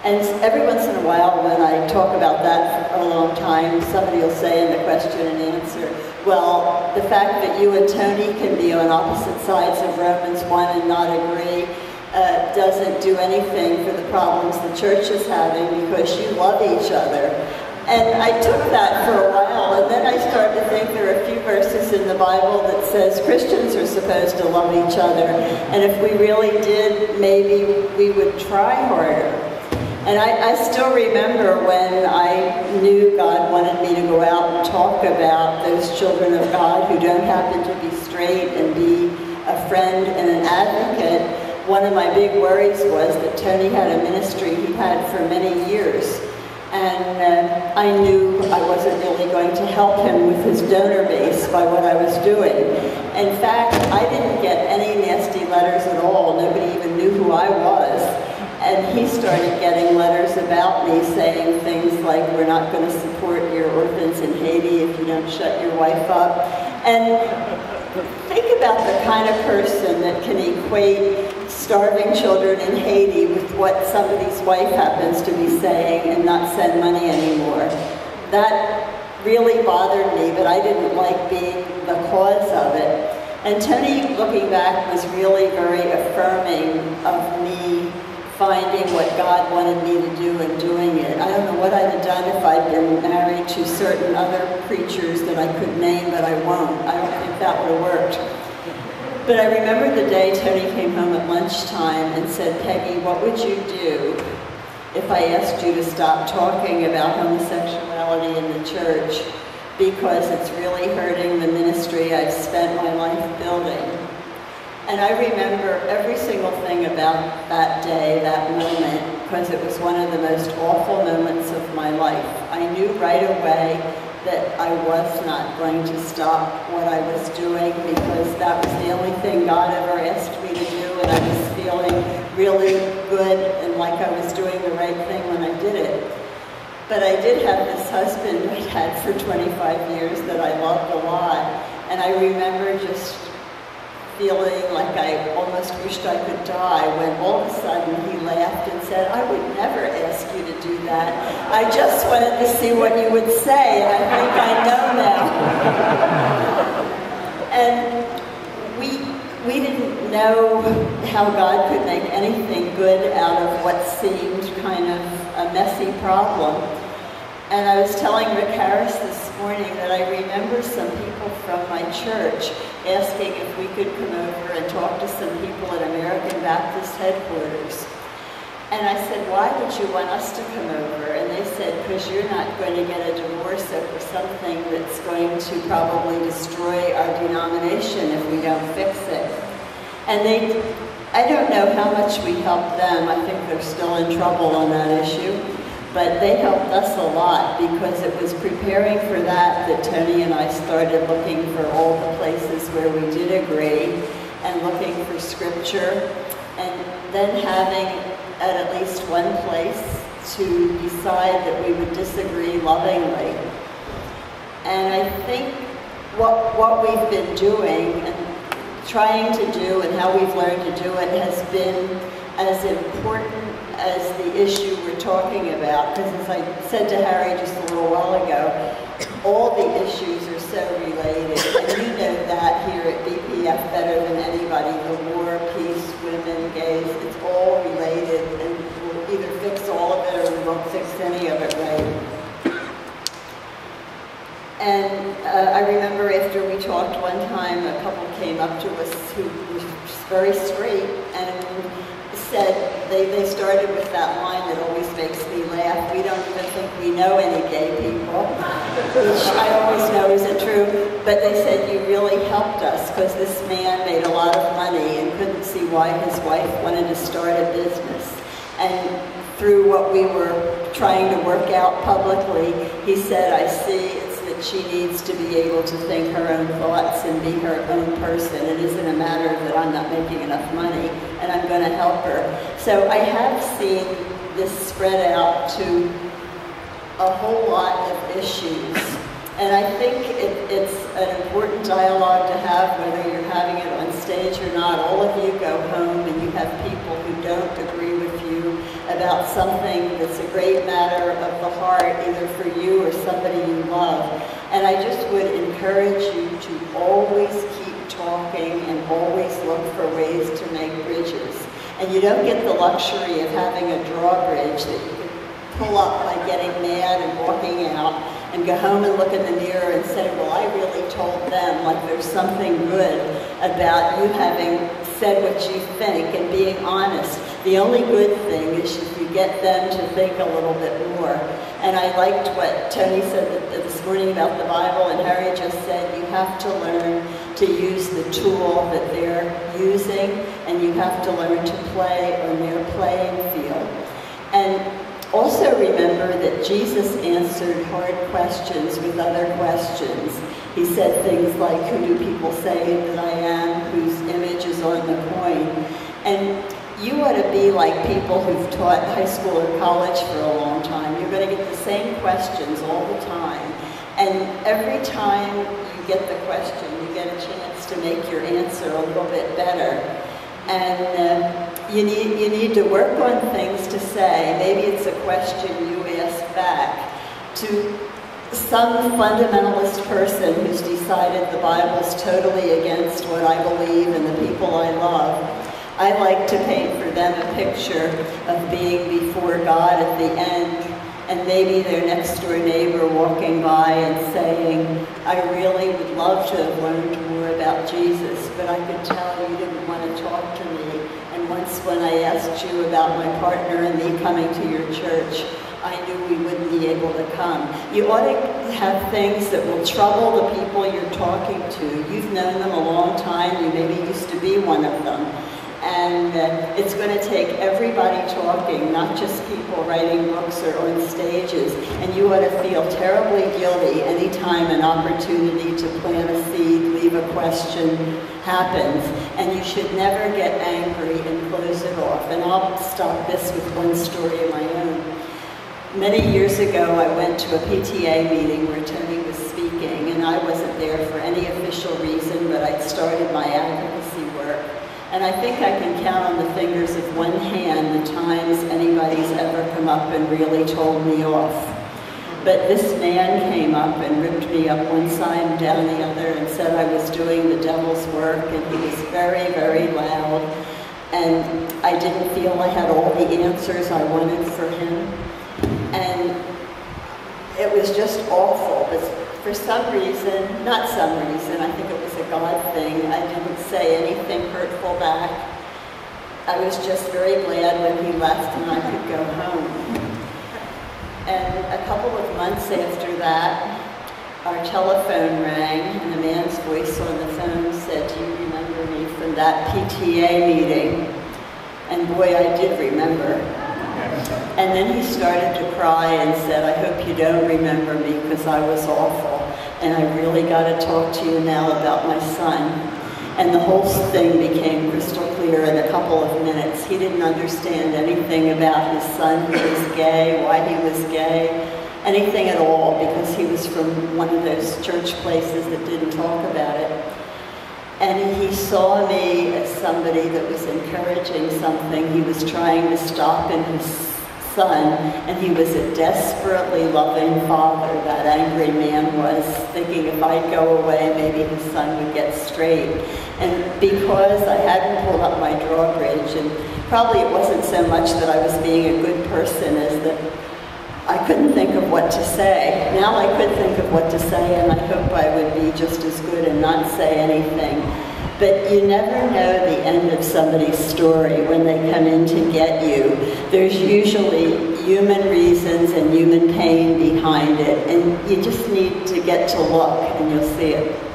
And every once in a while, when I talk about that for a long time, somebody will say in the question and answer, well, the fact that you and Tony can be on opposite sides of Romans 1 and not agree doesn't do anything for the problems the church is having because you love each other. And I took that for a while, and then I started to think there are a few verses in the Bible that says Christians are supposed to love each other. And if we really did, maybe we would try harder. And I still remember when I knew God wanted me to go out and talk about those children of God who don't happen to be straight and be a friend and an advocate. One of my big worries was that Tony had a ministry he had for many years. And I knew I wasn't really going to help him with his donor base by what I was doing. In fact, I didn't get any nasty letters at all. Nobody even knew who I was. And he started getting letters about me saying things like, we're not going to support your orphans in Haiti if you don't shut your wife up. And think about the kind of person that can equate starving children in Haiti with what somebody's wife happens to be saying and not send money anymore. That really bothered me, but I didn't like being the cause of it. And Tony, looking back, was really very affirming of me finding what God wanted me to do and doing it. I don't know what I'd have done if I'd been married to certain other preachers that I could name, but I won't. I don't think that would have worked. But I remember the day Tony came home at lunchtime and said, Peggy, what would you do if I asked you to stop talking about homosexuality in the church because it's really hurting the ministry I've spent my life building? And I remember every single thing about that day, that moment, because it was one of the most awful moments of my life. I knew right away that I was not going to stop what I was doing because that was the only thing God ever asked me to do, and I was feeling really good and like I was doing the right thing when I did it. But I did have this husband I'd had for 25 years that I loved a lot, and I remember just feeling like I almost wished I could die when all of a sudden he laughed and said, I would never ask you to do that. I just wanted to see what you would say, and I think I know now. And we didn't know how God could make anything good out of what seemed kind of a messy problem. And I was telling Rick Harris this morning that I remember some people from my church asking if we could come over and talk to some people at American Baptist headquarters. And I said, why would you want us to come over? And they said, because you're not going to get a divorce over something that's going to probably destroy our denomination if we don't fix it. And I don't know how much we helped them. I think they're still in trouble on that issue. But they helped us a lot because it was preparing for that Tony and I started looking for all the places where we did agree and looking for scripture and then having at least one place to decide that we would disagree lovingly. And I think what we've been doing and trying to do and how we've learned to do it has been as important as the issue we're talking about, because as I said to Harry just a little while ago, all the issues are so related, and you know that here at BPF better than anybody, the war, peace, women, gays, it's all related, and we'll either fix all of it or we won't fix any of it right. And I remember after we talked one time, a couple came up to us who was very straight and said, they started with that line that always makes me laugh, we don't even think we know any gay people, which I always know isn't true, but they said, you really helped us because this man made a lot of money and couldn't see why his wife wanted to start a business. And through what we were trying to work out publicly, he said, I see it's that she needs to be able to think her own thoughts and be her own person. It isn't a matter that I'm not making enough money and I'm going to help her. So I have seen this spread out to a whole lot of issues. And I think it's an important dialogue to have, whether you're having it on stage or not. All of you go home and you have people who don't agree with you, about something that's a great matter of the heart, either for you or somebody you love. And I just would encourage you to always keep talking and always look for ways to make bridges. And you don't get the luxury of having a drawbridge that you can pull up by getting mad and walking out and go home and look in the mirror and say, well, I really told them, like there's something good about you having said what you think and being honest. The only good thing is if you get them to think a little bit more. And I liked what Tony said this morning about the Bible, and Harry just said you have to learn to use the tool that they're using, and you have to learn to play on their playing field. And also remember that Jesus answered hard questions with other questions. He said things like, who do people say that I am, whose image is on the coin? And you ought to be like people who've taught high school or college for a long time. You're going to get the same questions all the time. And every time you get the question, you get a chance to make your answer a little bit better. And you need to work on things to say. Maybe it's a question you ask back to some fundamentalist person who's decided the Bible's totally against what I believe and the people I love. I like to paint for them a picture of being before God at the end, and maybe their next door neighbor walking by and saying, I really would love to have learned more about Jesus, but I could tell you didn't want to talk to me. And once when I asked you about my partner and me coming to your church, I knew we wouldn't be able to come. You ought to have things that will trouble the people you're talking to. You've known them a long time. You maybe used to be one of them. And it's going to take everybody talking, not just people writing books or on stages. And you ought to feel terribly guilty anytime an opportunity to plant a seed, leave a question happens. And you should never get angry and close it off. And I'll stop this with one story of my own. Many years ago, I went to a PTA meeting where Tony was speaking, and I wasn't there for any official reason, but I'd started my advocacy work. And I think I can count on the fingers of one hand the times anybody's ever come up and really told me off. But this man came up and ripped me up one side and down the other and said I was doing the devil's work, and he was very, very loud. And I didn't feel I had all the answers I wanted for him. And it was just awful. But for some reason, not some reason, I think it was a God thing, I didn't say anything hurtful back. I was just very glad when he left and I could go home. And a couple of months after that, our telephone rang, and a man's voice on the phone said, do you remember me from that PTA meeting? And boy, I did remember. And then he started to cry and said, I hope you don't remember me because I was awful. And I really got to talk to you now about my son. And the whole thing became crystal clear in a couple of minutes. He didn't understand anything about his son who was gay, why he was gay, anything at all, because he was from one of those church places that didn't talk about it. And he saw me as somebody that was encouraging something he was trying to stop in his son, and he was a desperately loving father, that angry man was, thinking if I'd go away, maybe his son would get straight. And because I hadn't pulled up my drawbridge, and probably it wasn't so much that I was being a good person as that I couldn't think of what to say. Now I could think of what to say, and I hope I would be just as good and not say anything. But you never know the end of somebody's story when they come in to get you. There's usually human reasons and human pain behind it, and you just need to get to look, and you'll see it.